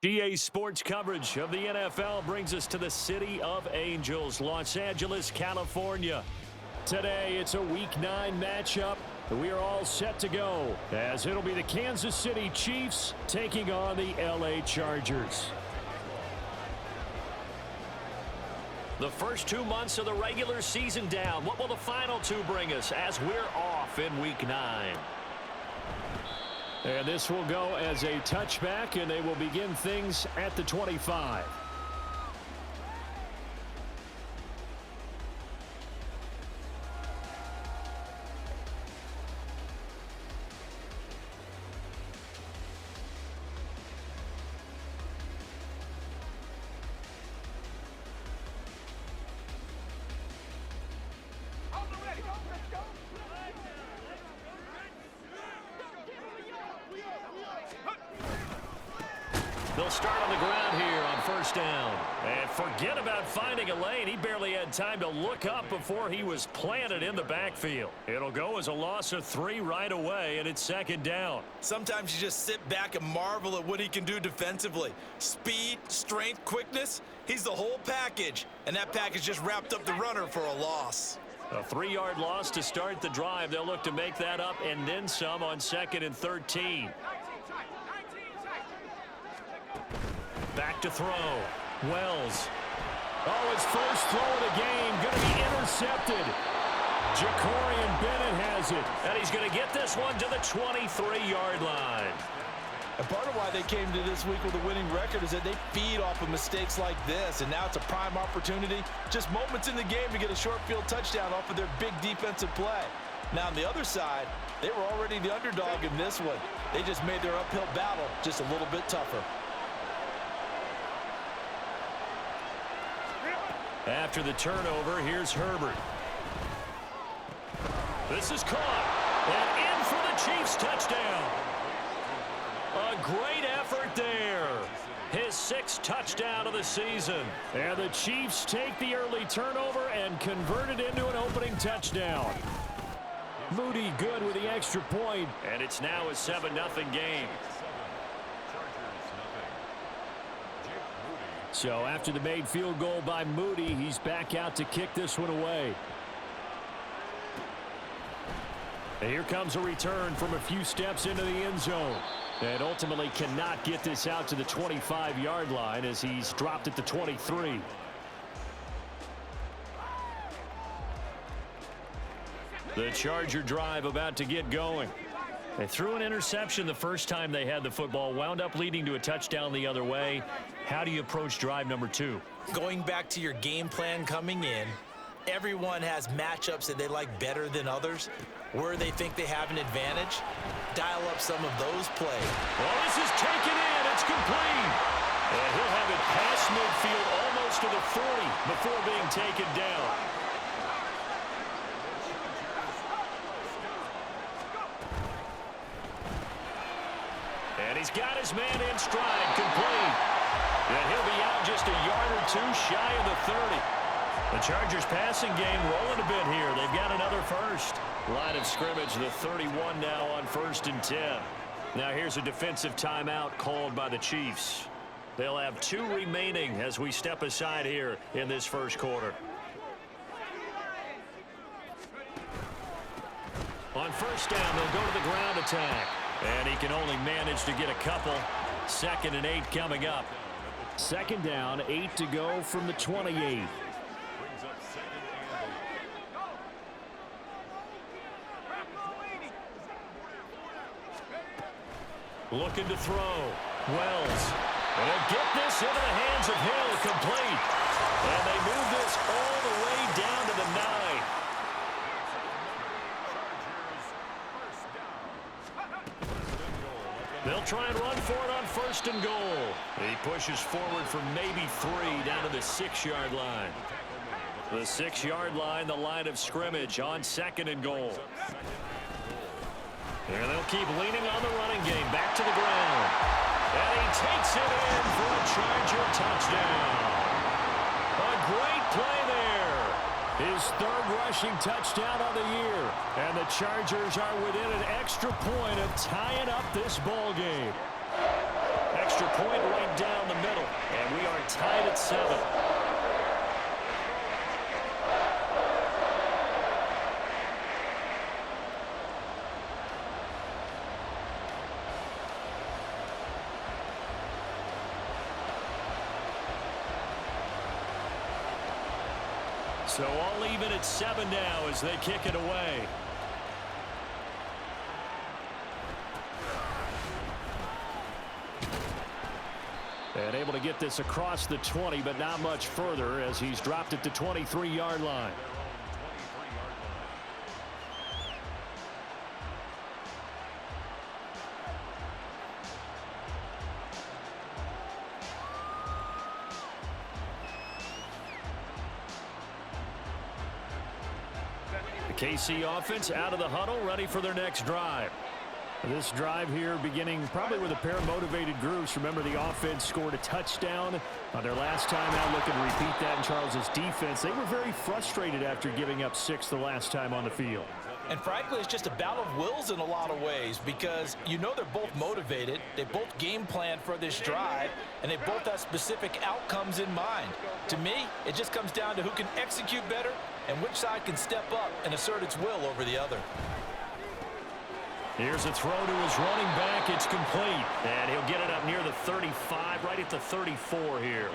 GA Sports coverage of the NFL brings us to the City of Angels, Los Angeles, California. Today, it's a Week 9 matchup. We are all set to go, as it'll be the Kansas City Chiefs taking on the LA Chargers. The first 2 months of the regular season down. What will the final two bring us as we're off in Week 9? And this will go as a touchback, and they will begin things at the 25. They'll start on the ground here on first down. And forget about finding a lane. He barely had time to look up before he was planted in the backfield. It'll go as a loss of 3 right away, and it's second down. Sometimes you just sit back and marvel at what he can do defensively. Speed, strength, quickness, he's the whole package. And that package just wrapped up the runner for a loss. A 3-yard loss to start the drive. They'll look to make that up and then some on 2nd and 13. Back to throw. Wells. Oh, his first throw of the game. Going to be intercepted. Jacorian Bennett has it. And he's going to get this one to the 23-yard line. And part of why they came to this week with a winning record is that they feed off of mistakes like this. And now it's a prime opportunity. Just moments in the game to get a short field touchdown off of their big defensive play. Now on the other side, they were already the underdog in this one. They just made their uphill battle just a little bit tougher. After the turnover, here's Herbert. This is caught. And in for the Chiefs touchdown. A great effort there. His 6th touchdown of the season. And the Chiefs take the early turnover and convert it into an opening touchdown. Moody good with the extra point. And it's now a 7-0 game. So after the made field goal by Moody, he's back out to kick this one away. And here comes a return from a few steps into the end zone. And ultimately cannot get this out to the 25-yard line as he's dropped at the 23. The Charger drive about to get going. They threw an interception the first time they had the football, wound up leading to a touchdown the other way. How do you approach drive number 2? Going back to your game plan coming in, everyone has matchups that they like better than others, where they think they have an advantage. Dial up some of those plays. Well, this is taken in. It's complete. And he'll have it past midfield almost to the 40 before being taken down. And he's got his man in stride, complete. And he'll be out just a yard or 2 shy of the 30. The Chargers passing game rolling a bit here. They've got another first. Line of scrimmage, the 31 now on 1st and 10. Now here's a defensive timeout called by the Chiefs. They'll have 2 remaining as we step aside here in this first quarter. On first down, they'll go to the ground attack. And he can only manage to get a couple. 2nd and 8 coming up. 2nd down, 8 to go from the 28. Looking to throw. Wells. And they'll get this into the hands of Hill, complete. And they move this all the way down to the 9. They'll try and run for it on 1st and goal. He pushes forward for maybe 3 down to the 6-yard line. The 6-yard line, the line of scrimmage on 2nd and goal. And they'll keep leaning on the running game. Back to the ground. And he takes it in for a Charger touchdown. A great play there. His 3rd rushing touchdown of the year. And the Chargers are within an extra point of tying up this ball game. Extra point right down the middle, and we are tied at 7. So all even at 7 now as they kick it away. And able to get this across the 20, but not much further as he's dropped it to 23-yard line. The KC offense out of the huddle, ready for their next drive. This drive here beginning probably with a pair of motivated groups. Remember, the offense scored a touchdown on their last time out. Looking to repeat that in Charles's defense. They were very frustrated after giving up 6 the last time on the field. And frankly, it's just a battle of wills in a lot of ways because you know they're both motivated. They both game plan for this drive, and they both have specific outcomes in mind. To me, it just comes down to who can execute better and which side can step up and assert its will over the other. Here's a throw to his running back. It's complete. And he'll get it up near the 35, right at the 34 here.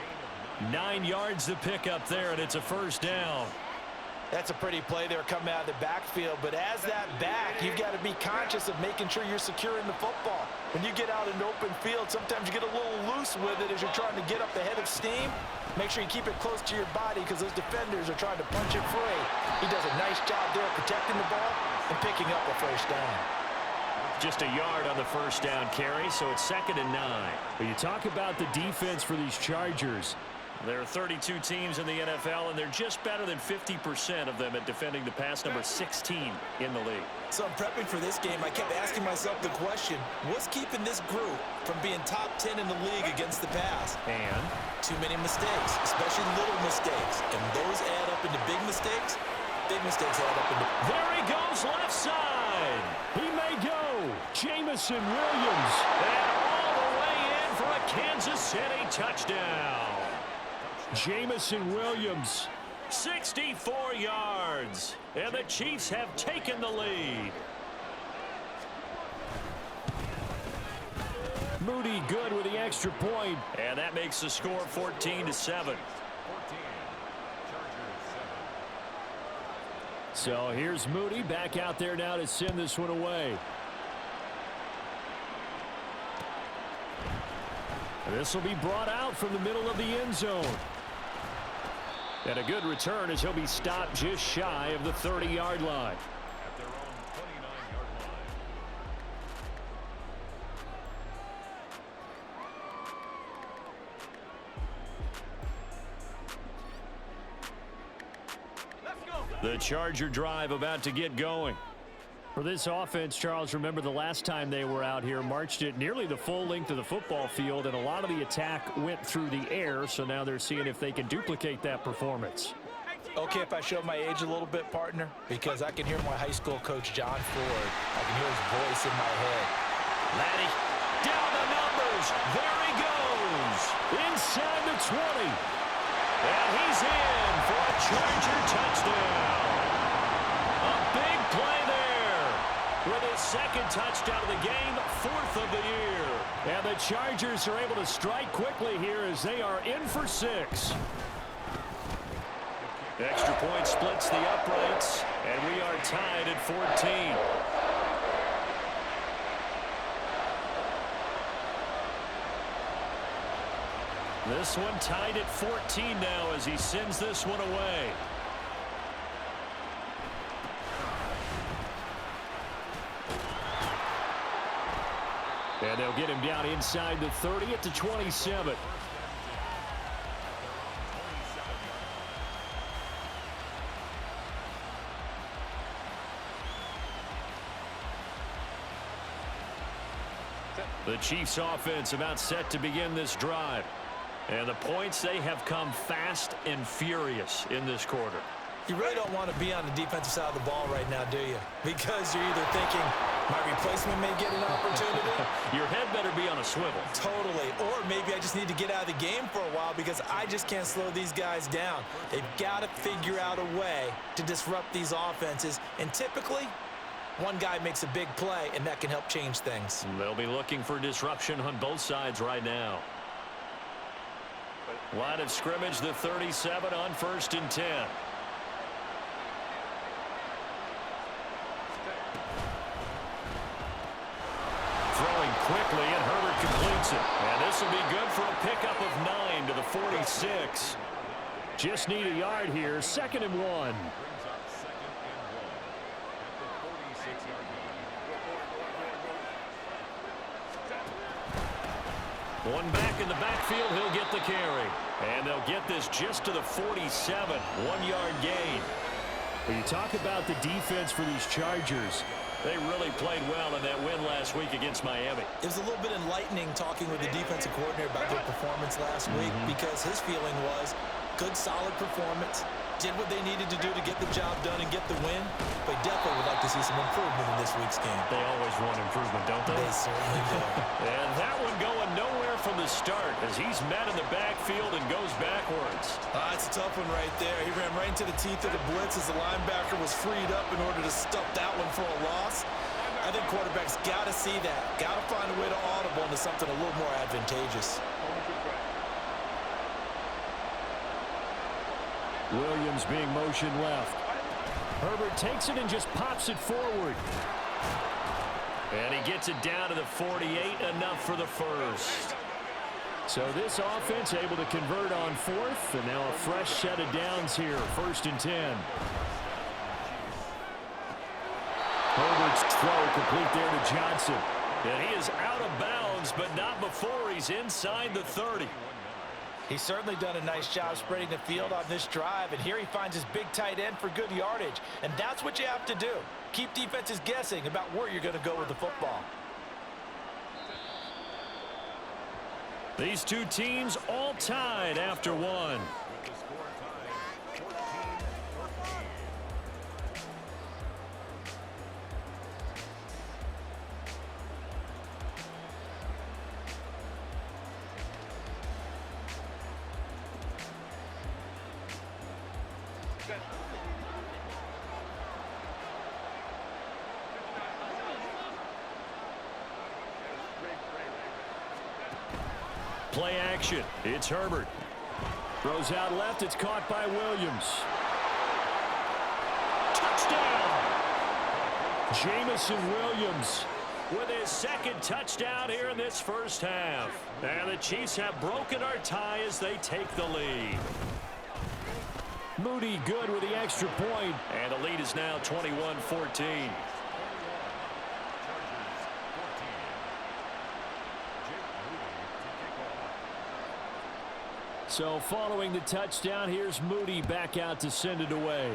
9 yards to pick up there, and it's a first down. That's a pretty play there coming out of the backfield. But as that back, you've got to be conscious of making sure you're securing the football. When you get out in the open field, sometimes you get a little loose with it as you're trying to get up ahead of steam. Make sure you keep it close to your body because those defenders are trying to punch it free. He does a nice job there protecting the ball and picking up a first down. Just a yard on the first down carry, so it's 2nd and 9. But you talk about the defense for these Chargers. There are 32 teams in the NFL, and they're just better than 50% of them at defending the pass, number 16 in the league. So I'm prepping for this game. I kept asking myself the question, what's keeping this group from being top 10 in the league against the pass? And? Too many mistakes, especially little mistakes. And those add up into big mistakes. Big mistakes add up into... There he goes, left side. He may go. Jamison Williams. And all the way in for a Kansas City touchdown. Jamison Williams, 64 yards. And the Chiefs have taken the lead. Moody good with the extra point. And that makes the score 14-7. So here's Moody back out there now to send this one away. This will be brought out from the middle of the end zone. And a good return as he'll be stopped just shy of the 30-yard line. At their own 29-yard line. The Charger drive about to get going. For this offense, Charles, remember the last time they were out here, marched it nearly the full length of the football field, and a lot of the attack went through the air, so now they're seeing if they can duplicate that performance. Okay, if I show my age a little bit, partner, because I can hear my high school coach, John Ford. I can hear his voice in my head. Laddie, down the numbers. There he goes. Inside the 20. And he's in for a Charger touchdown. A big play there. With his 2nd touchdown of the game, 4th of the year. And the Chargers are able to strike quickly here as they are in for 6. Extra point splits the uprights, and we are tied at 14. This one tied at 14 now as he sends this one away. And they'll get him down inside the 30 at the 27. The Chiefs offense about set to begin this drive. And the points, they have come fast and furious in this quarter. You really don't want to be on the defensive side of the ball right now, do you? Because you're either thinking, My replacement may get an opportunity. Your head better be on a swivel. Totally. Or maybe I just need to get out of the game for a while because I just can't slow these guys down. They've got to figure out a way to disrupt these offenses. And typically, one guy makes a big play, and that can help change things. They'll be looking for disruption on both sides right now. Line of scrimmage, the 37 on 1st and 10. Throwing quickly, and Herbert completes it. And this will be good for a pickup of 9 to the 46. Just need a yard here. 2nd and 1. Brings up 2nd and 1 at the 46-yard line. One back in the backfield, he'll get the carry. And they'll get this just to the 47. 1-yard gain. When you talk about the defense for these Chargers, they really played well in that win last week against Miami. It was a little bit enlightening talking with the defensive coordinator about their performance last week because his feeling was good, solid performance, did what they needed to do to get the job done and get the win, but definitely would like to see some improvement in this week's game. They always want improvement, don't they? They certainly do. And that one going nowhere from the start as he's met in the backfield and goes backwards. That's a tough one right there. He ran right into the teeth of the blitz as the linebacker was freed up in order to stuff that one for a loss. I think quarterbacks got to see that. Got to find a way to audible into something a little more advantageous. Williams being motioned left. Herbert takes it and just pops it forward. And he gets it down to the 48, enough for the first. So this offense able to convert on 4th, and now a fresh set of downs here, 1st and 10. Herbert's throw complete there to Johnson. And he is out of bounds, but not before he's inside the 30. He's certainly done a nice job spreading the field on this drive, and here he finds his big tight end for good yardage. And that's what you have to do. Keep defenses guessing about where you're going to go with the football. These two teams all tied after one. With the score tied 14-14. Play action. It's Herbert. Throws out left. It's caught by Williams. Touchdown! Jamison Williams with his 2nd touchdown here in this first half. And the Chiefs have broken our tie as they take the lead. Moody good with the extra point. And the lead is now 21-14. So following the touchdown, here's Moody back out to send it away.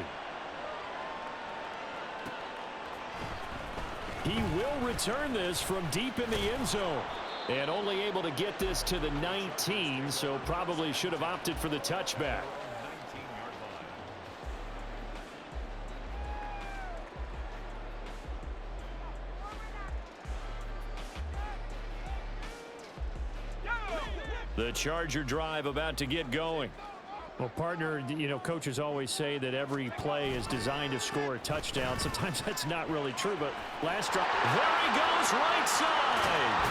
He will return this from deep in the end zone. And only able to get this to the 19, so probably should have opted for the touchback. The Charger drive about to get going. Well, partner, you know, coaches always say that every play is designed to score a touchdown. Sometimes that's not really true, but last drive. There he goes, right side.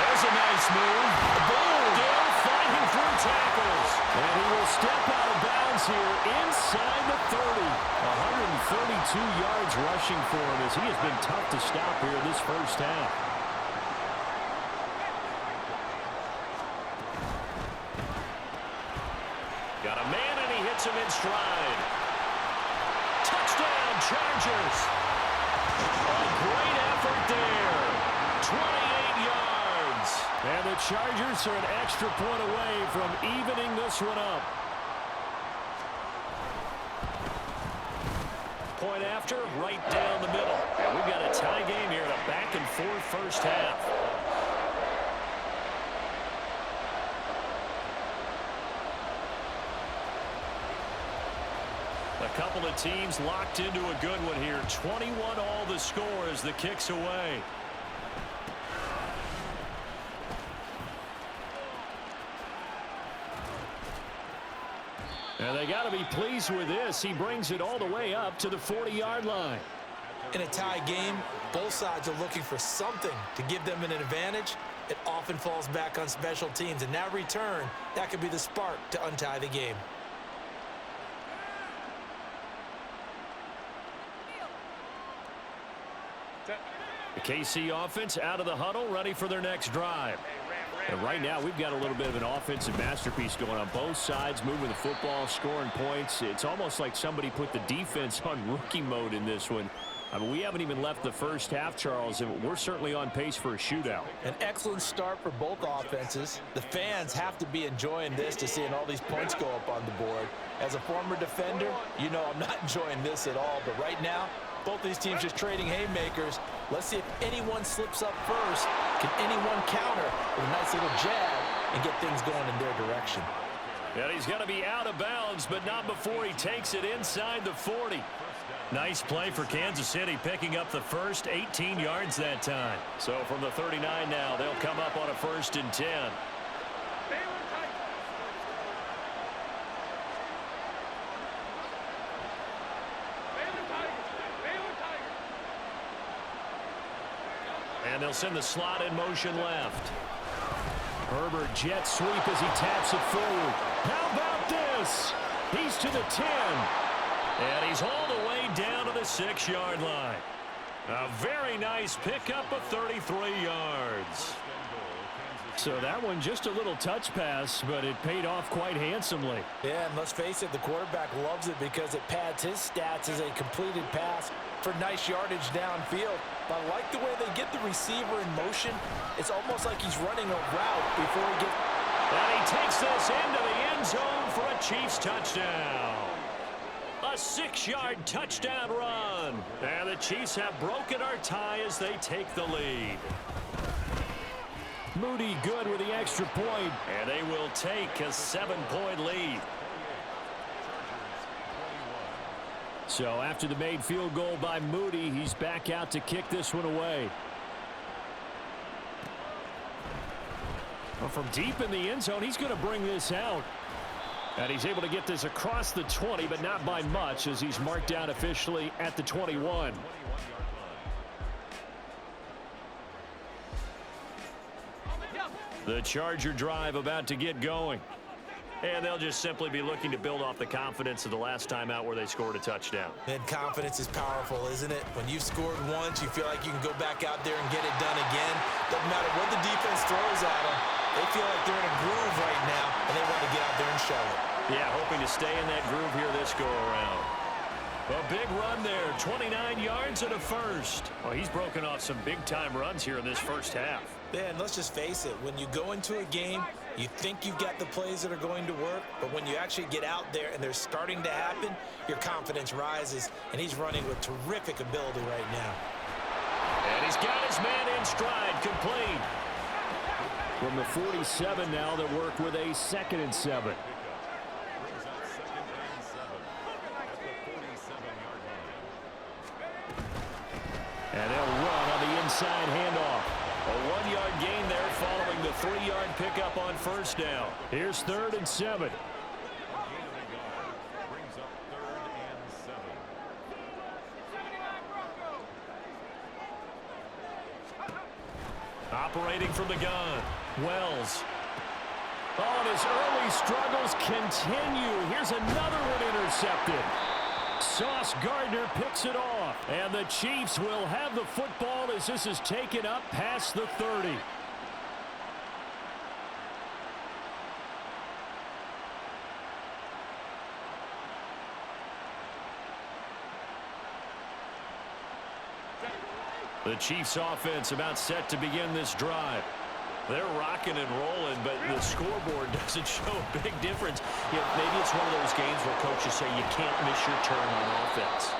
There's a nice move. Boom! Still fighting through tackles. And he will step out of bounds here inside the 30. 132 yards rushing for him as he has been tough to stop here this first half. Got a man, and he hits him in stride. Touchdown, Chargers. A great effort there. 28 yards. And the Chargers are an extra point away from evening this one up. Point after, right down the middle. And we've got a tie game here in a back-and-forth first half. A couple of teams locked into a good one here. 21 all the score as the kick's away. And they got to be pleased with this. He brings it all the way up to the 40-yard line. In a tie game, both sides are looking for something to give them an advantage. It often falls back on special teams. And that return, that could be the spark to untie the game. The KC offense out of the huddle, ready for their next drive. And right now, we've got a little bit of an offensive masterpiece going on both sides, moving the football, scoring points. It's almost like somebody put the defense on rookie mode in this one. I mean, we haven't even left the first half, Charles, and we're certainly on pace for a shootout. An excellent start for both offenses. The fans have to be enjoying this to seeing all these points go up on the board. As a former defender, you know I'm not enjoying this at all. But right now, both these teams just trading haymakers. Let's see if anyone slips up first. Can anyone counter with a nice little jab and get things going in their direction? And he's going to be out of bounds, but not before he takes it inside the 40. Nice play for Kansas City, picking up the first 18 yards that time. So from the 39 now, they'll come up on a 1st and 10. And they'll send the slot in motion left. Herbert jet sweep as he taps it forward. How about this? He's to the 10. And he's all the way down to the 6-yard line. A very nice pickup of 33 yards. So that one just a little touch pass, but it paid off quite handsomely. Yeah, and let's face it, the quarterback loves it because it pads his stats as a completed pass for nice yardage downfield. But I like the way they get the receiver in motion. It's almost like he's running a route before he gets... And he takes this into the end zone for a Chiefs touchdown. A 6-yard touchdown run. And the Chiefs have broken our tie as they take the lead. Moody good with the extra point, and they will take a 7-point lead. So after the made field goal by Moody, he's back out to kick this one away. Well, from deep in the end zone, he's going to bring this out. And he's able to get this across the 20, but not by much, as he's marked down officially at the 21. The Charger drive about to get going. And they'll just simply be looking to build off the confidence of the last time out where they scored a touchdown. And confidence is powerful, isn't it? When you've scored once, you feel like you can go back out there and get it done again. Doesn't matter what the defense throws at them. They feel like they're in a groove right now, and they want to get out there and show it. Yeah, hoping to stay in that groove here this go-around. A big run there, 29 yards and a first. Well, he's broken off some big-time runs here in this first half. Yeah, and let's just face it. When you go into a game, you think you've got the plays that are going to work, but when you actually get out there and they're starting to happen, your confidence rises, and he's running with terrific ability right now. And he's got his man in stride, complete. From the 47 now, they'll work with a 2nd and 7. And they'll run on the inside handoff. A 1-yard gain there following the 3-yard pickup on first down. Here's 3rd and 7. Operating from the gun, Wells. Oh, and his early struggles continue. Here's another one intercepted. Sauce Gardner picks it off, and the Chiefs will have the football as this is taken up past the 30. The Chiefs offense about set to begin this drive. They're rocking and rolling, but the scoreboard doesn't show a big difference. Yeah, maybe it's one of those games where coaches say you can't miss your turn on offense.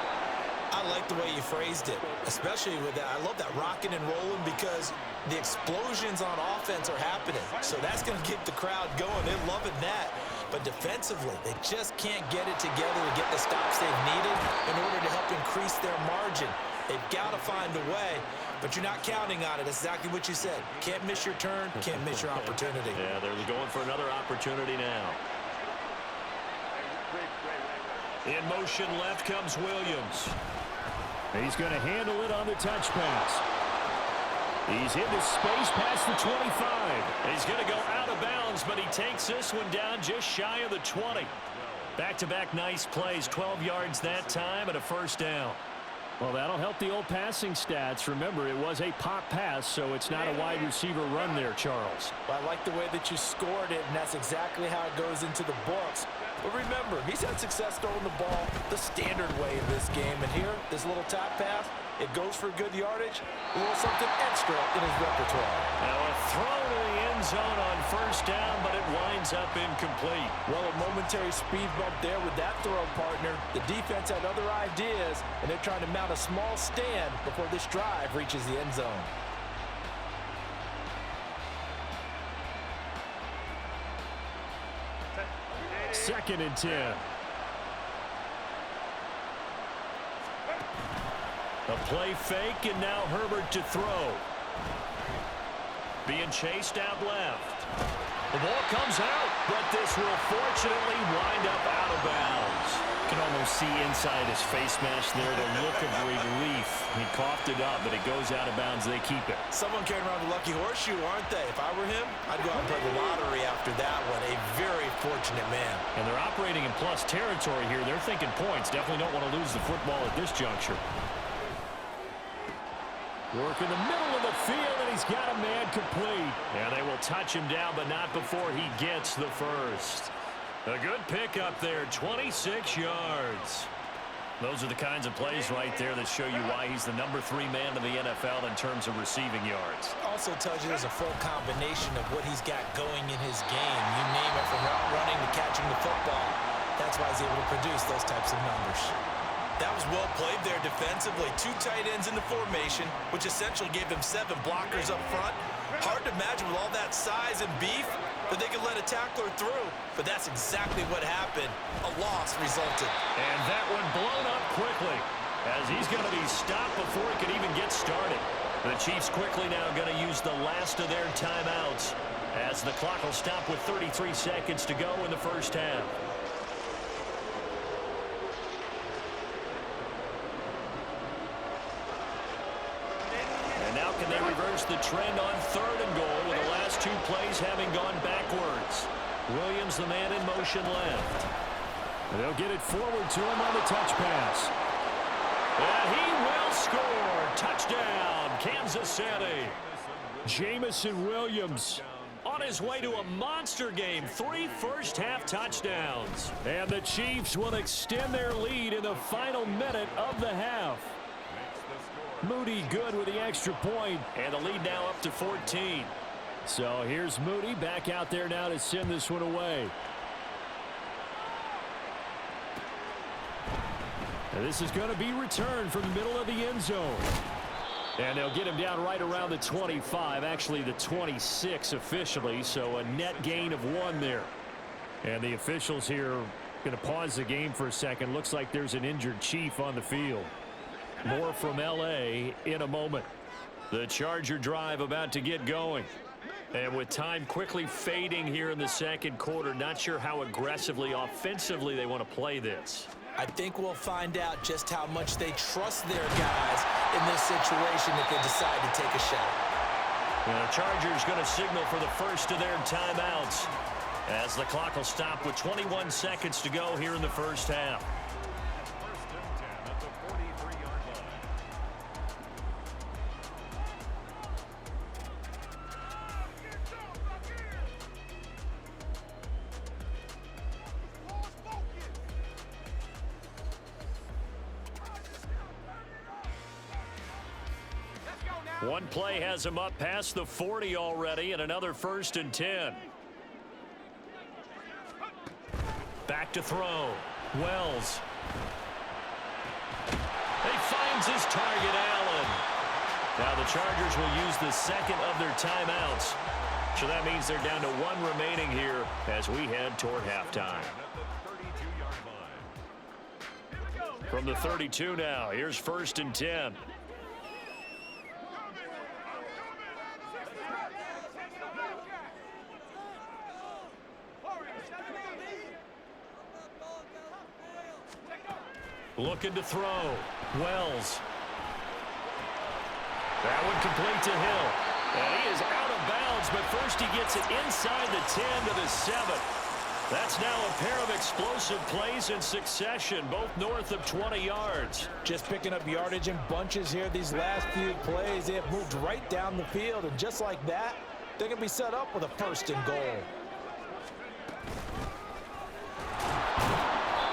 I like the way you phrased it, especially with that. I love that rocking and rolling because the explosions on offense are happening. So that's going to get the crowd going. They're loving that. But defensively, they just can't get it together to get the stops they've needed in order to help increase their margin. They've got to find a way, but you're not counting on it. That's exactly what you said. Can't miss your turn, can't miss your opportunity. Yeah, they're going for another opportunity now. In motion left comes Williams. He's going to handle it on the touch pass. He's into space past the 25. He's going to go out of bounds, but he takes this one down just shy of the 20. Back-to-back nice plays, 12 yards that time and a first down. Well, that'll help the old passing stats. Remember, it was a pop pass, so it's not a wide receiver run there, Charles. Well, I like the way that you scored it, and that's exactly how it goes into the books. But remember, he's had success throwing the ball the standard way in this game. And here, this little top pass, it goes for good yardage, a little something extra in his repertoire. Now a throw to the end zone on first down, but it winds up incomplete. Well, a momentary speed bump there with that throw, partner. The defense had other ideas, and they're trying to mount a small stand before this drive reaches the end zone. Second and 10. A play fake, and now Herbert to throw. Being chased out left. The ball comes out, but this will fortunately wind up out of bounds. You can almost see inside his face mask there the look of relief. He coughed it up, but it goes out of bounds. They keep it. Someone carrying around the lucky horseshoe, aren't they? If I were him, I'd go out and play the lottery after that one. A very fortunate man. And they're operating in plus territory here. They're thinking points. Definitely don't want to lose the football at this juncture. Work in the middle of the field, and he's got a man complete. And they will touch him down, but not before he gets the first. A good pickup there, 26 yards. Those are the kinds of plays right there that show you why he's the #3 man in the NFL in terms of receiving yards. Also tells you there's a full combination of what he's got going in his game. You name it, from route running to catching the football. That's why he's able to produce those types of numbers. That was well played there defensively. 2 tight ends in the formation, which essentially gave them 7 blockers up front. Hard to imagine with all that size and beef that they could let a tackler through. But that's exactly what happened. A loss resulted. And that one blown up quickly, as he's going to be stopped before he could even get started. The Chiefs quickly now going to use the last of their timeouts, as the clock will stop with 33 seconds to go in the first half. Can they reverse the trend on 3rd and goal with the last 2 plays having gone backwards? Williams, the man in motion left. They'll get it forward to him on the touch pass. And he will score. Touchdown, Kansas City. Jamison Williams on his way to a monster game. 3 first-half touchdowns. And the Chiefs will extend their lead in the final minute of the half. Moody good with the extra point, and the lead now up to 14. So here's Moody back out there now to send this one away. And this is going to be returned from the middle of the end zone. And they'll get him down right around the 25, actually the 26 officially, so a net gain of 1 there. And the officials here are going to pause the game for a second. Looks like there's an injured Chief on the field. More from L.A. in a moment. The Charger drive about to get going. And with time quickly fading here in the second quarter, not sure how aggressively, offensively they want to play this. I think we'll find out just how much they trust their guys in this situation if they decide to take a shot. And the Chargers going to signal for the first of their timeouts, as the clock will stop with 21 seconds to go here in the first half. One play has him up past the 40 already, and another 1st and 10. Back to throw. Wells. He finds his target, Allen. Now the Chargers will use the second of their timeouts. So that means they're down to 1 remaining here as we head toward halftime. From the 32 now, here's 1st and 10. Looking to throw. Wells. That one complete to Hill. And he is out of bounds, but first he gets it inside the 10 to the 7. That's now a pair of explosive plays in succession, both north of 20 yards. Just picking up yardage in bunches here these last few plays. They have moved right down the field, and just like that, they're going to be set up with a 1st and goal.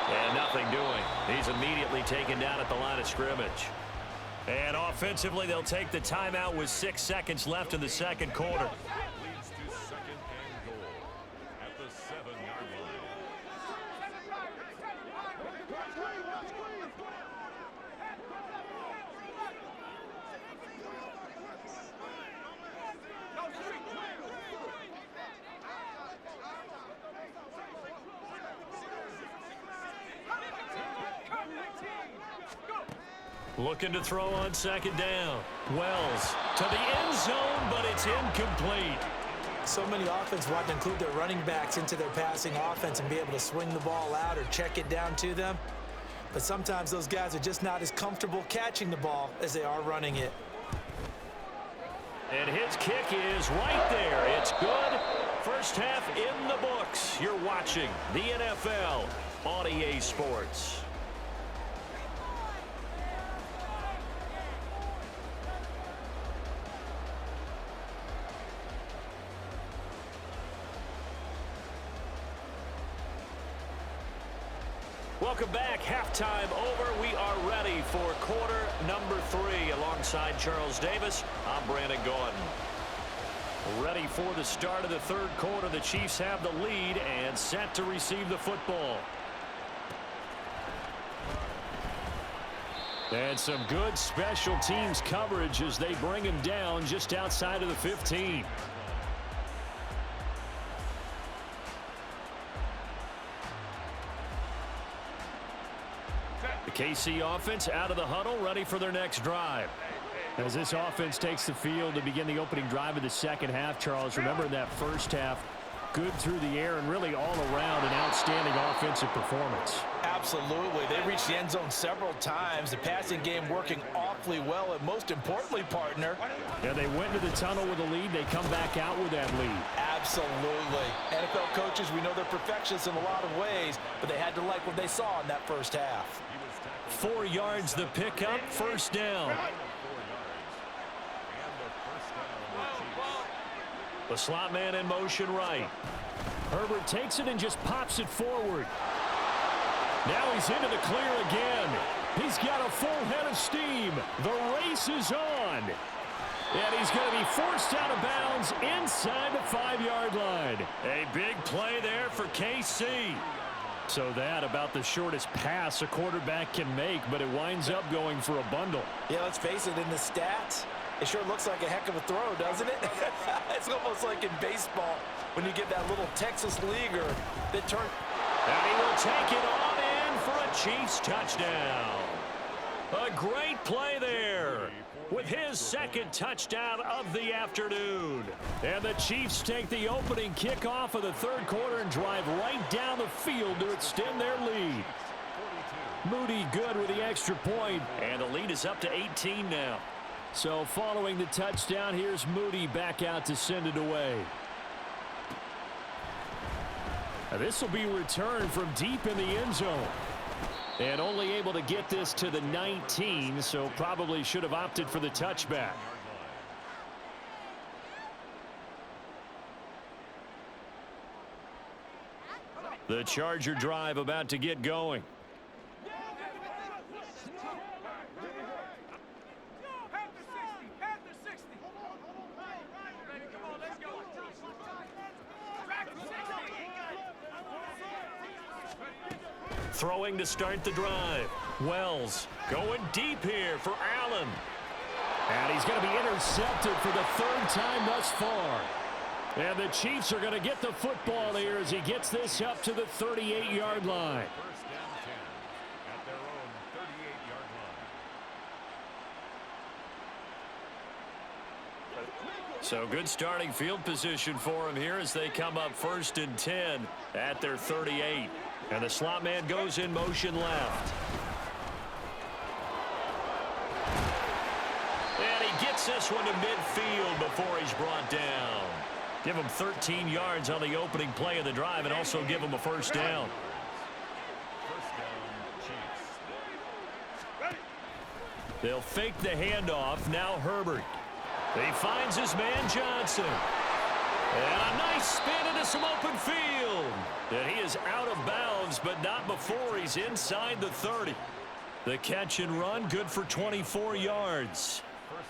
And nothing doing. He's immediately taken down at the line of scrimmage. And offensively, they'll take the timeout with 6 seconds left in the second quarter. Leads to 2nd and goal at the 7-yard line. Looking to throw on 2nd down. Wells to the end zone, but it's incomplete. So many offenses want to include their running backs into their passing offense and be able to swing the ball out or check it down to them. But sometimes those guys are just not as comfortable catching the ball as they are running it. And his kick is right there. It's good. First half in the books. You're watching the NFL on EA Sports. Welcome back. Halftime over. We are ready for quarter number 3. Alongside Charles Davis, I'm Brandon Gordon. Ready for the start of the 3rd quarter. The Chiefs have the lead and set to receive the football. And some good special teams coverage as they bring him down just outside of the 15. KC offense out of the huddle, ready for their next drive. As this offense takes the field to begin the opening drive of the second half, Charles, remember in that first half, good through the air and really all around an outstanding offensive performance. Absolutely. They reached the end zone several times. The passing game working awfully well, and most importantly, partner. Yeah, they went into the tunnel with a lead. They come back out with that lead. Absolutely. NFL coaches, we know they're perfectionists in a lot of ways, but they had to like what they saw in that first half. 4 yards the pickup, 1st down. The slot man in motion right. Herbert takes it and just pops it forward. Now he's into the clear again. He's got a full head of steam. The race is on. And he's going to be forced out of bounds inside the 5-yard line. A big play there for KC. So that about the shortest pass a quarterback can make, but it winds up going for a bundle. Yeah, let's face it, in the stats, it sure looks like a heck of a throw, doesn't it? It's almost like in baseball when you get that little Texas leaguer that turns. And he will take it on in for a Chiefs touchdown. A great play there with his 2nd touchdown of the afternoon. And the Chiefs take the opening kickoff of the 3rd quarter and drive right down the field to extend their lead. Moody good with the extra point, and the lead is up to 18 now. So following the touchdown, here's Moody back out to send it away. Now, this will be returned from deep in the end zone. And only able to get this to the 19, so probably should have opted for the touchback. The Charger drive about to get going. Throwing to start the drive. Wells going deep here for Allen. And he's going to be intercepted for the 3rd time thus far. And the Chiefs are going to get the football here as he gets this up to the 38-yard line. First down 10 at their own 38-yard line. So good starting field position for him here as they come up 1st and 10 at their 38. And the slot man goes in motion left. And he gets this one to midfield before he's brought down. Give him 13 yards on the opening play of the drive and also give him a first down. First down, Chiefs. They'll fake the handoff. Now Herbert. He finds his man Johnson. And a nice spin into some open field. And he is out of bounds, but not before he's inside the 30. The catch and run, good for 24 yards.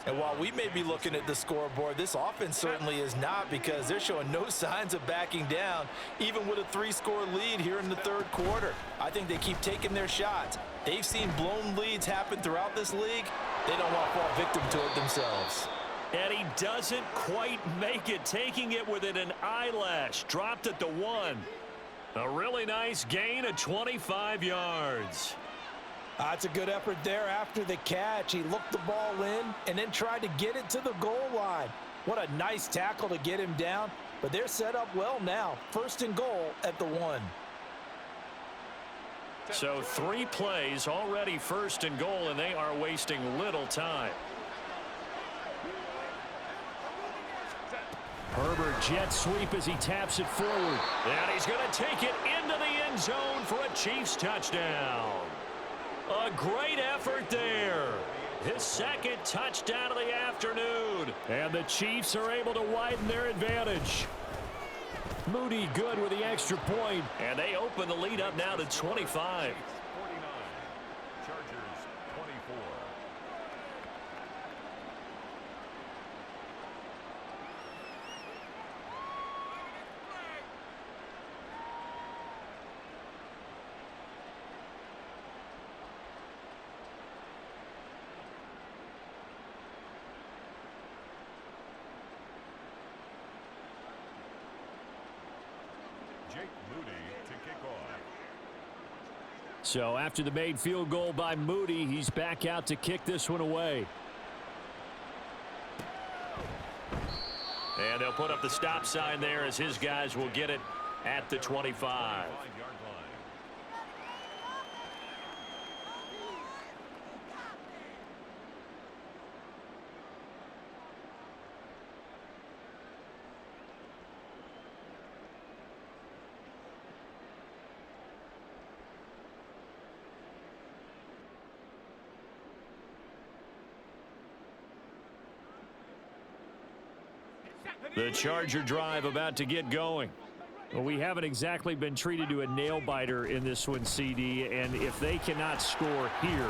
And while we may be looking at the scoreboard, this offense certainly is not, because they're showing no signs of backing down, even with a 3-score lead here in the third quarter. I think they keep taking their shots. They've seen blown leads happen throughout this league. They don't want to fall victim to it themselves. And he doesn't quite make it, taking it within an eyelash. Dropped at the 1. A really nice gain of 25 yards. That's a good effort there after the catch. He looked the ball in and then tried to get it to the goal line. What a nice tackle to get him down. But they're set up well now. 1st and goal at the 1. So 3 plays already 1st and goal, and they are wasting little time. Herbert jet sweep as he taps it forward. And he's going to take it into the end zone for a Chiefs touchdown. A great effort there. His 2nd touchdown of the afternoon. And the Chiefs are able to widen their advantage. Moody good with the extra point. And they open the lead up now to 25. 49. Chargers 24. So after the made field goal by Moody, he's back out to kick this one away. And they'll put up the stop sign there as his guys will get it at the 25. The Charger drive about to get going. Well, we haven't exactly been treated to a nail-biter in this one, CD, and if they cannot score here,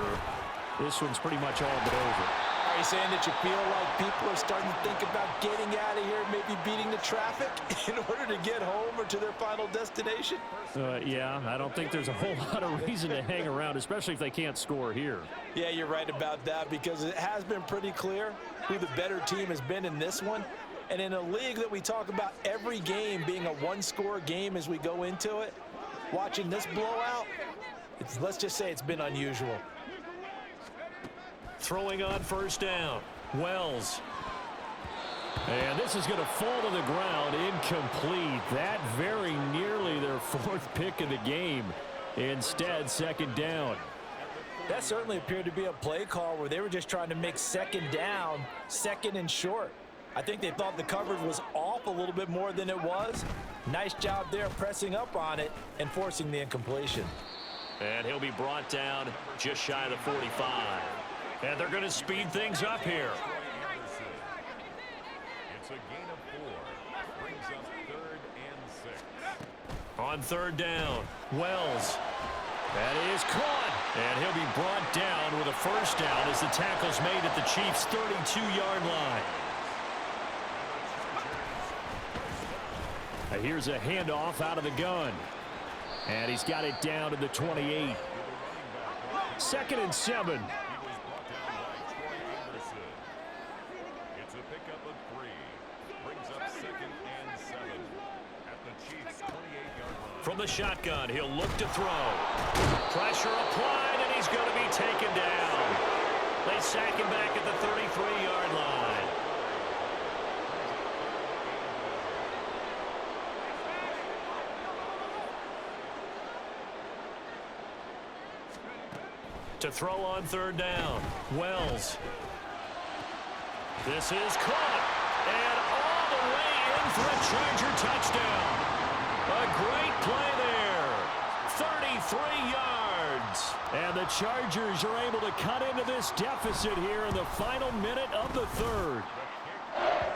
this one's pretty much all but over. Are you saying that you feel like people are starting to think about getting out of here, maybe beating the traffic in order to get home or to their final destination? Yeah, I don't think there's a whole lot of reason to hang around, especially if they can't score here. Yeah, you're right about that, because it has been pretty clear who the better team has been in this one. And in a league that we talk about every game being a 1-score game as we go into it, watching this blowout, let's just say it's been unusual. Throwing on 1st down, Wells. And this is going to fall to the ground, incomplete. That very nearly their 4th pick of the game. Instead, 2nd down. That certainly appeared to be a play call where they were just trying to make 2nd down, 2nd and short. I think they thought the coverage was off a little bit more than it was. Nice job there pressing up on it and forcing the incompletion. And he'll be brought down just shy of the 45. And they're going to speed things up here. It's a gain of 4. Brings up 3rd and 6. On 3rd down, Wells. That is caught. And he'll be brought down with a 1st down as the tackle's made at the Chiefs' 32-yard line. Here's a handoff out of the gun. And he's got it down to the 28. 2nd and 7. It's a pickup of 3. brings up 2nd and 7 at the Chiefs' 28-yard line. From the shotgun, he'll look to throw. Pressure applied, and he's going to be taken down. They sack him back at the 33-yard line. To throw on 3rd down. Wells. This is caught. And all the way in for a Charger touchdown. A great play there. 33 yards. And the Chargers are able to cut into this deficit here in the final minute of the 3rd.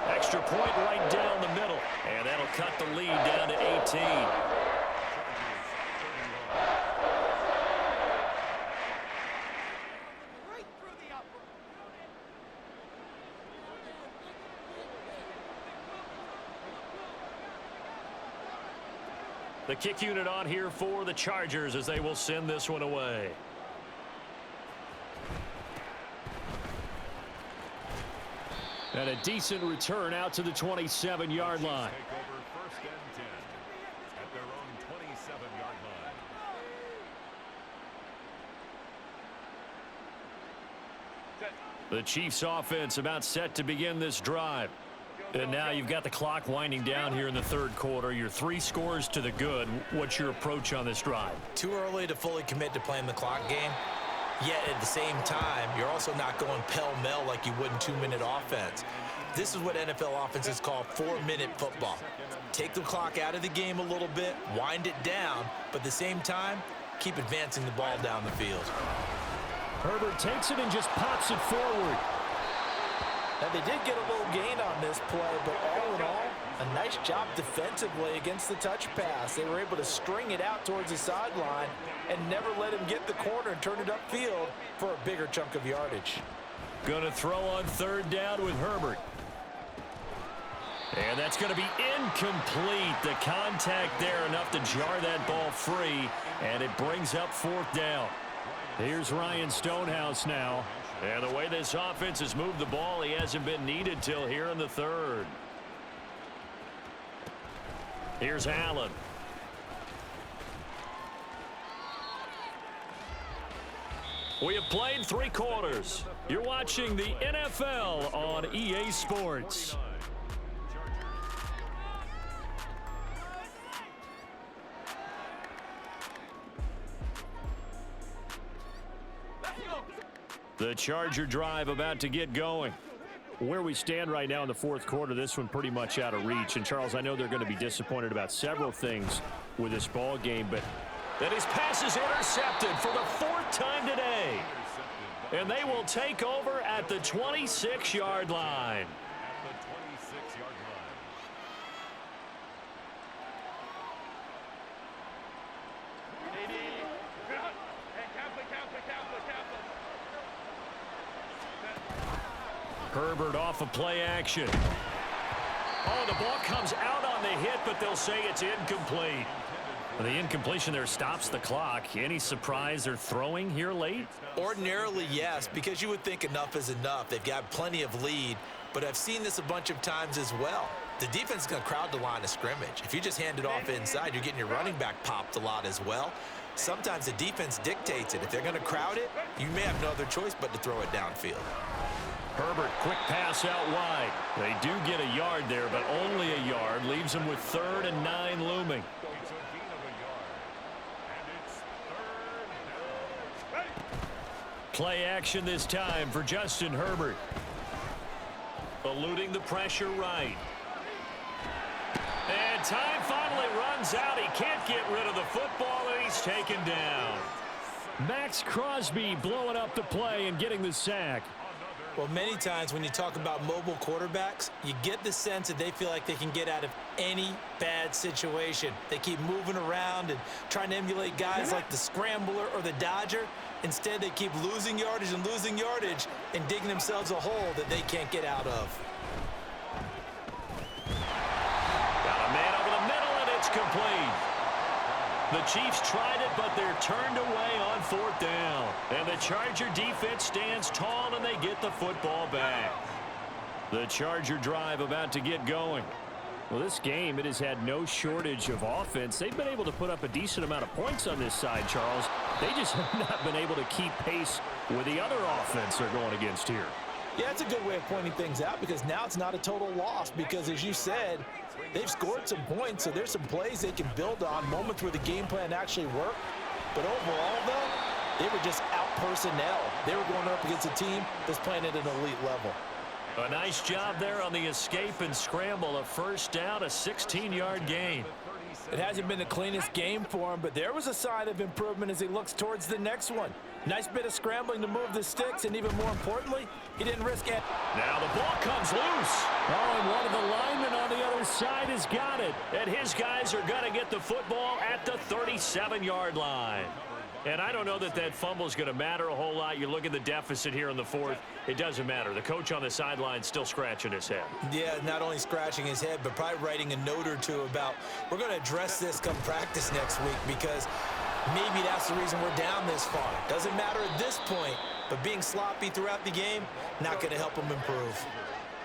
Extra point right down the middle. And that'll cut the lead down to 18. The kick unit on here for the Chargers as they will send this one away. And a decent return out to the 27-yard line. Take over 1st and 10 at their own 27-yard line. The Chiefs offense about set to begin this drive. And now you've got the clock winding down here in the 3rd quarter. You're 3 scores to the good. What's your approach on this drive? Too early to fully commit to playing the clock game. Yet at the same time, you're also not going pell-mell like you would in 2-minute offense. This is what NFL offenses call 4-minute football. Take the clock out of the game a little bit, wind it down, but at the same time, keep advancing the ball down the field. Herbert takes it and just pops it forward. Now, they did get a little gain on this play, but all in all, a nice job defensively against the touch pass. They were able to string it out towards the sideline and never let him get the corner and turn it upfield for a bigger chunk of yardage. Going to throw on 3rd down with Herbert. And that's going to be incomplete. The contact there enough to jar that ball free, and it brings up 4th down. Here's Ryan Stonehouse now. And the way this offense has moved the ball, he hasn't been needed till here in the 3rd. Here's Allen. We have played 3 quarters. You're watching the NFL on EA Sports. The Charger drive about to get going. Where we stand right now in the 4th quarter, this one pretty much out of reach. And, Charles, I know they're going to be disappointed about several things with this ball game, but that his pass is intercepted for the 4th time today. And they will take over at the 26-yard line. Herbert off of play action. Oh, the ball comes out on the hit, but they'll say it's incomplete. The incompletion there stops the clock. Any surprise they're throwing here late? Ordinarily, yes, because you would think enough is enough. They've got plenty of lead, but I've seen this a bunch of times as well. The defense is going to crowd the line of scrimmage. If you just hand it off inside, you're getting your running back popped a lot as well. Sometimes the defense dictates it. If they're going to crowd it, you may have no other choice but to throw it downfield. Herbert, quick pass out wide. They do get a yard there, but only a yard. Leaves them with 3rd and 9 looming. Play action this time for Justin Herbert. Eluding the pressure right. And time finally runs out. He can't get rid of the football, and he's taken down. Max Crosby blowing up the play and getting the sack. Well, many times when you talk about mobile quarterbacks, you get the sense that they feel like they can get out of any bad situation. They keep moving around and trying to emulate guys like the scrambler or the dodger. Instead, they keep losing yardage and digging themselves a hole that they can't get out of. Got a man over the middle, and it's complete. The Chiefs tried it, but they're turned away on 4th down. And the Charger defense stands tall, and they get the football back. The Charger drive about to get going. Well, this game, it has had no shortage of offense. They've been able to put up a decent amount of points on this side, Charles. They just have not been able to keep pace with the other offense they're going against here. Yeah, it's a good way of pointing things out because now it's not a total loss because, as you said, they've scored some points, so there's some plays they can build on, moments where the game plan actually worked. But overall, though, they were just out-personnel. They were going up against a team that's playing at an elite level. A nice job there on the escape and scramble. A first down, a 16-yard gain. It hasn't been the cleanest game for him, but there was a sign of improvement as he looks towards the next one. Nice bit of scrambling to move the sticks, and even more importantly, he didn't risk it. Now the ball comes loose. Oh, and one of the linemen on the other side has got it. And his guys are going to get the football at the 37-yard line. And I don't know that that fumble is going to matter a whole lot. You look at the deficit here in the fourth. It doesn't matter. The coach on the sideline still scratching his head. Yeah, not only scratching his head, but probably writing a note or two about we're going to address this come practice next week because maybe that's the reason we're down this far. Doesn't matter at this point, but being sloppy throughout the game, not going to help them improve.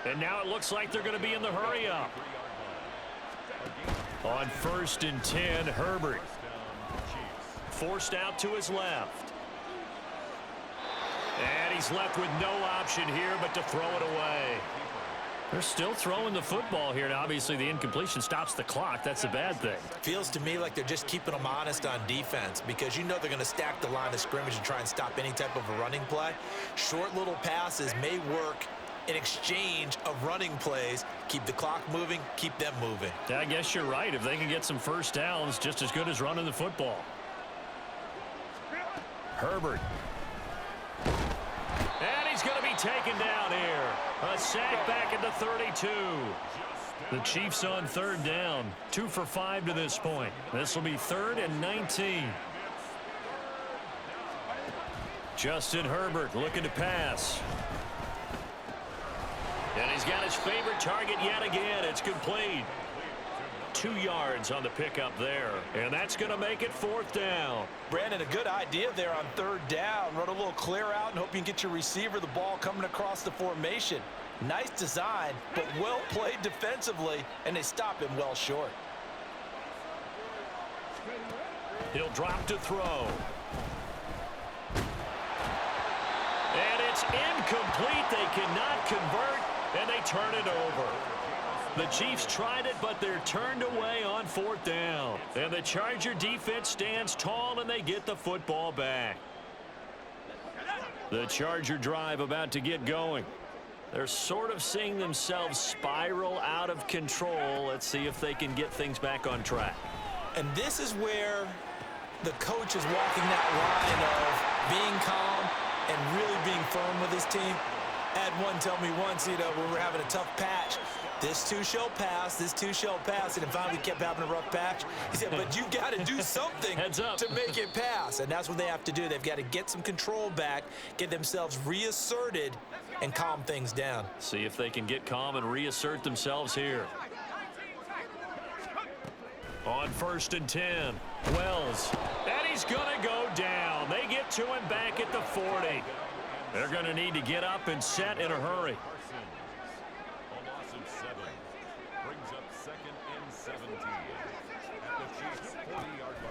And now it looks like they're going to be in the hurry-up. On 1st and 10, Herbert. Forced out to his left. And he's left with no option here but to throw it away. They're still throwing the football here. Now, obviously, the incompletion stops the clock. That's a bad thing. Feels to me like they're just keeping them honest on defense because you know they're going to stack the line of scrimmage and try and stop any type of a running play. Short little passes may work in exchange of running plays. Keep the clock moving, keep them moving. I guess you're right. If they can get some first downs, just as good as running the football. Herbert. And he's going to be taken down here. A sack back at the 32. The Chiefs on 3rd down. 2 for 5 to this point. This will be 3rd and 19. Justin Herbert looking to pass. And he's got his favorite target yet again. It's complete. 2 yards on the pickup there. And that's going to make it 4th down. Brandon, a good idea there on 3rd down. Run a little clear out and hope you can get your receiver the ball coming across the formation. Nice design, but well played defensively, and they stop him well short. He'll drop to throw. And it's incomplete. They cannot convert, and they turn it over. The Chiefs tried it, but they're turned away on 4th down. And the Charger defense stands tall, and they get the football back. The Charger drive about to get going. They're sort of seeing themselves spiral out of control. Let's see if they can get things back on track. And this is where the coach is walking that line of being calm and really being firm with his team. Had one tell me once, when we're having a tough patch, this too shall pass, this too shall pass, and finally kept having a rough patch. He said, but you got to do something to make it pass, and that's what they have to do. They've got to get some control back, get themselves reasserted, and calm things down. See if they can get calm and reassert themselves here. On 1st and 10, Wells, and he's going to go down. They get to him back at the 40. They're going to need to get up and set in a hurry.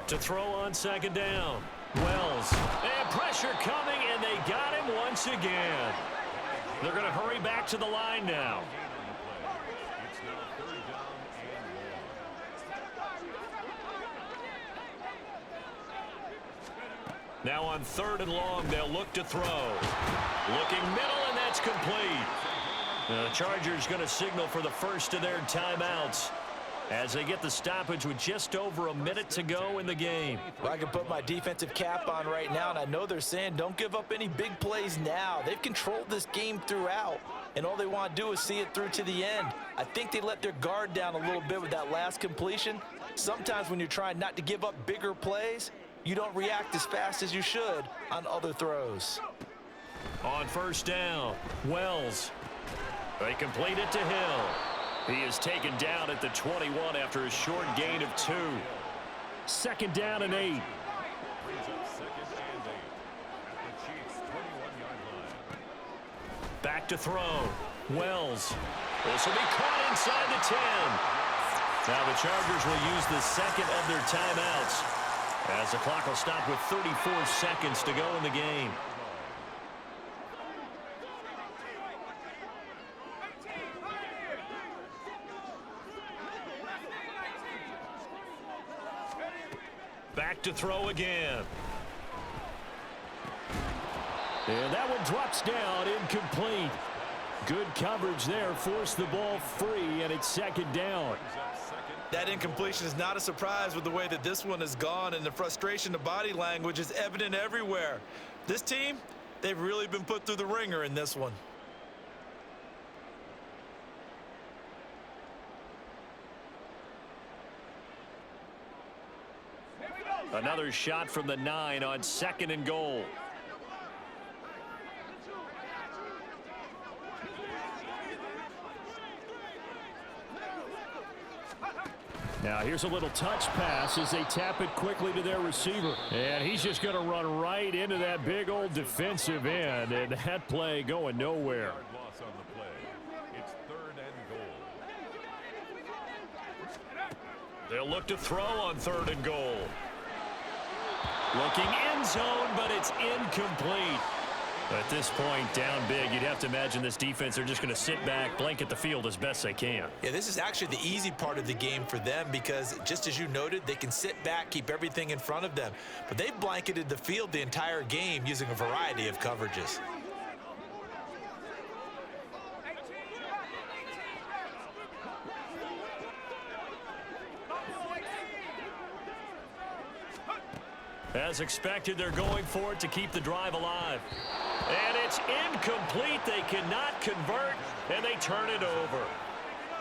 To throw on 2nd down. Wells. And pressure coming, and they got him once again. They're going to hurry back to the line now. Now on 3rd and long, they'll look to throw. Looking middle, and that's complete. The Chargers going to signal for the first of their timeouts as they get the stoppage with just over a minute to go in the game. Well, I can put my defensive cap on right now, and I know they're saying don't give up any big plays now. They've controlled this game throughout, and all they want to do is see it through to the end. I think they let their guard down a little bit with that last completion. Sometimes when you're trying not to give up bigger plays, you don't react as fast as you should on other throws. On 1st down, Wells. They complete it to Hill. He is taken down at the 21 after a short gain of 2. 2nd down and 8. Back to throw. Wells. This will be caught inside the 10. Now the Chargers will use the second of their timeouts as the clock will stop with 34 seconds to go in the game. Back to throw again. And that one drops down, incomplete. Good coverage there, forced the ball free, and it's second down. That incompletion is not a surprise with the way that this one has gone, and the frustration, the body language is evident everywhere. This team, they've really been put through the ringer in this one. Another shot from the 9 on 2nd and goal. Now here's a little touch pass as they tap it quickly to their receiver. And he's just going to run right into that big old defensive end. And that play going nowhere. Loss on the play. It's 3rd and goal. They'll look to throw on 3rd and goal. Looking end zone, but it's incomplete. At this point, down big, you'd have to imagine this defense are just going to sit back, blanket the field as best they can. Yeah, this is actually the easy part of the game for them because, just as you noted, they can sit back, keep everything in front of them. But they've blanketed the field the entire game using a variety of coverages. As expected, they're going for it to keep the drive alive. And it's incomplete. They cannot convert, and they turn it over.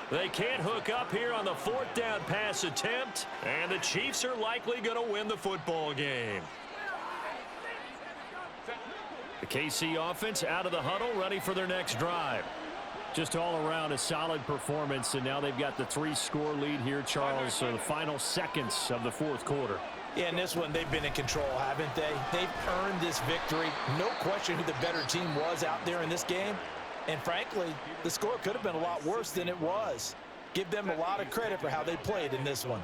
They can't hook up here on the 4th down pass attempt, and the Chiefs are likely going to win the football game. The KC offense out of the huddle, ready for their next drive. Just all around a solid performance, and now they've got the 3-score lead here, Charles, so the final seconds of the 4th quarter. Yeah, in this one, they've been in control, haven't they? They've earned this victory. No question who the better team was out there in this game. And frankly, the score could have been a lot worse than it was. Give them a lot of credit for how they played in this one.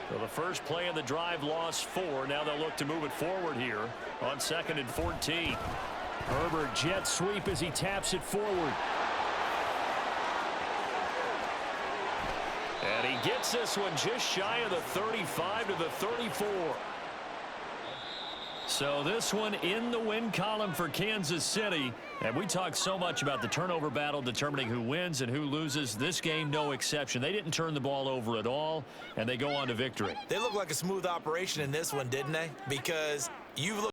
So the first play of the drive lost 4. Now they'll look to move it forward here on 2nd and 14. Herbert jet sweep as he taps it forward. And he gets this one just shy of the 35 to the 34. So this one in the win column for Kansas City. And we talk so much about the turnover battle determining who wins and who loses. This game, no exception. They didn't turn the ball over at all, and they go on to victory. They look like a smooth operation in this one, didn't they? Because you look